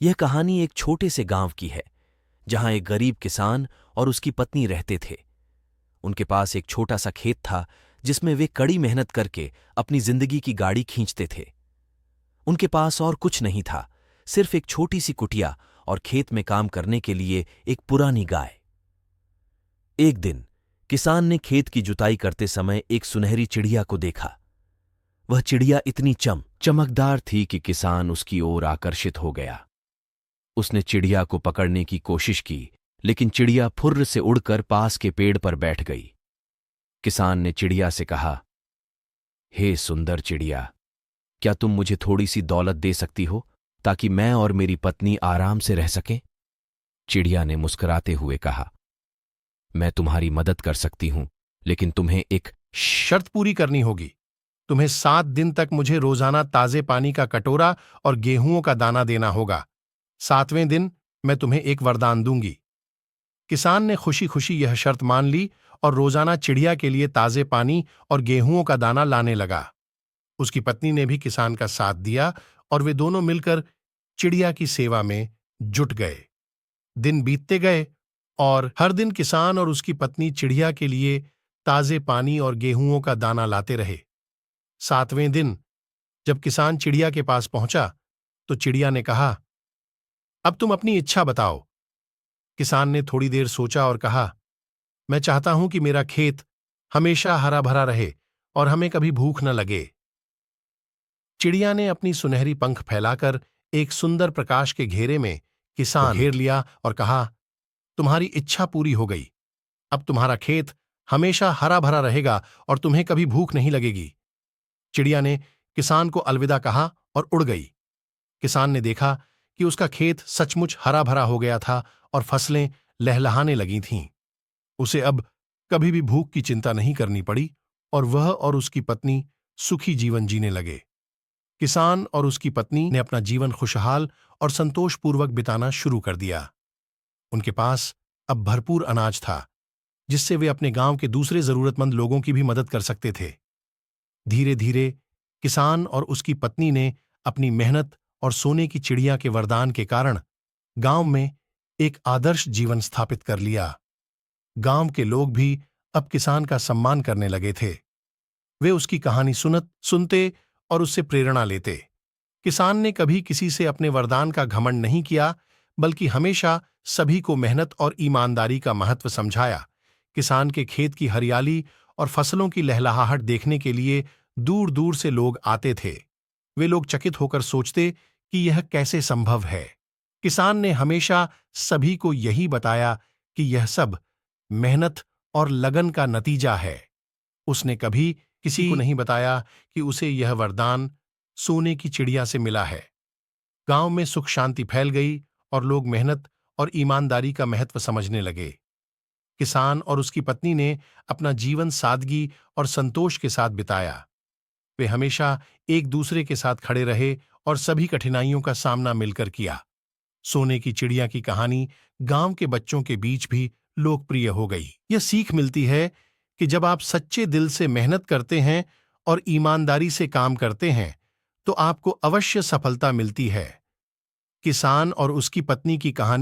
यह कहानी एक छोटे से गांव की है, जहां एक गरीब किसान और उसकी पत्नी रहते थे। उनके पास एक छोटा सा खेत था, जिसमें वे कड़ी मेहनत करके अपनी जिंदगी की गाड़ी खींचते थे। उनके पास और कुछ नहीं था, सिर्फ एक छोटी सी कुटिया और खेत में काम करने के लिए एक पुरानी गाय। एक दिन किसान ने खेत की जुताई करते समय एक सुनहरी चिड़िया को देखा। वह चिड़िया इतनी चमकदार थी कि किसान उसकी ओर आकर्षित हो गया। उसने चिड़िया को पकड़ने की कोशिश की, लेकिन चिड़िया फुर्र से उड़कर पास के पेड़ पर बैठ गई। किसान ने चिड़िया से कहा, हे सुंदर चिड़िया, क्या तुम मुझे थोड़ी सी दौलत दे सकती हो, ताकि मैं और मेरी पत्नी आराम से रह सकें? चिड़िया ने मुस्कुराते हुए कहा, मैं तुम्हारी मदद कर सकती हूं, लेकिन तुम्हें एक शर्त पूरी करनी होगी। तुम्हें 7 दिन तक मुझे रोजाना ताजे पानी का कटोरा और गेहूं का दाना देना होगा। 7वें दिन मैं तुम्हें एक वरदान दूंगी। किसान ने खुशी खुशी यह शर्त मान ली और रोजाना चिड़िया के लिए ताजे पानी और गेहूं का दाना लाने लगा। उसकी पत्नी ने भी किसान का साथ दिया और वे दोनों मिलकर चिड़िया की सेवा में जुट गए। दिन बीतते गए और हर दिन किसान और उसकी पत्नी चिड़िया के लिए ताजे पानी और गेहूं का दाना लाते रहे। 7वें दिन जब किसान चिड़िया के पास पहुंचा तो चिड़िया ने कहा, अब तुम अपनी इच्छा बताओ। किसान ने थोड़ी देर सोचा और कहा, मैं चाहता हूं कि मेरा खेत हमेशा हरा भरा रहे और हमें कभी भूख न लगे। चिड़िया ने अपनी सुनहरी पंख फैलाकर एक सुंदर प्रकाश के घेरे में किसान को घेर लिया और कहा, तुम्हारी इच्छा पूरी हो गई। अब तुम्हारा खेत हमेशा हरा भरा रहेगा और तुम्हें कभी भूख नहीं लगेगी। चिड़िया ने किसान को अलविदा कहा और उड़ गई। किसान ने देखा कि उसका खेत सचमुच हरा भरा हो गया था और फसलें लहलहाने लगी थीं। उसे अब कभी भी भूख की चिंता नहीं करनी पड़ी और वह और उसकी पत्नी सुखी जीवन जीने लगे। किसान और उसकी पत्नी ने अपना जीवन खुशहाल और संतोषपूर्वक बिताना शुरू कर दिया। उनके पास अब भरपूर अनाज था, जिससे वे अपने गांव के दूसरे जरूरतमंद लोगों की भी मदद कर सकते थे। धीरे धीरे किसान और उसकी पत्नी ने अपनी मेहनत और सोने की चिड़िया के वरदान के कारण गांव में एक आदर्श जीवन स्थापित कर लिया। गांव के लोग भी अब किसान का सम्मान करने लगे थे। वे उसकी कहानी सुनते और उससे प्रेरणा लेते। किसान ने कभी किसी से अपने वरदान का घमंड नहीं किया, बल्कि हमेशा सभी को मेहनत और ईमानदारी का महत्व समझाया। किसान के खेत की हरियाली और फसलों की लहलहाहट देखने के लिए दूर दूर से लोग आते थे। वे लोग चकित होकर सोचते कि यह कैसे संभव है। किसान ने हमेशा सभी को यही बताया कि यह सब मेहनत और लगन का नतीजा है। उसने कभी किसी को नहीं बताया कि उसे यह वरदान सोने की चिड़िया से मिला है। गांव में सुख शांति फैल गई और लोग मेहनत और ईमानदारी का महत्व समझने लगे। किसान और उसकी पत्नी ने अपना जीवन सादगी और संतोष के साथ बिताया। वे हमेशा एक दूसरे के साथ खड़े रहे और सभी कठिनाइयों का सामना मिलकर किया। सोने की चिड़िया की कहानी गांव के बच्चों के बीच भी लोकप्रिय हो गई। यह सीख मिलती है कि जब आप सच्चे दिल से मेहनत करते हैं और ईमानदारी से काम करते हैं, तो आपको अवश्य सफलता मिलती है। किसान और उसकी पत्नी की कहानी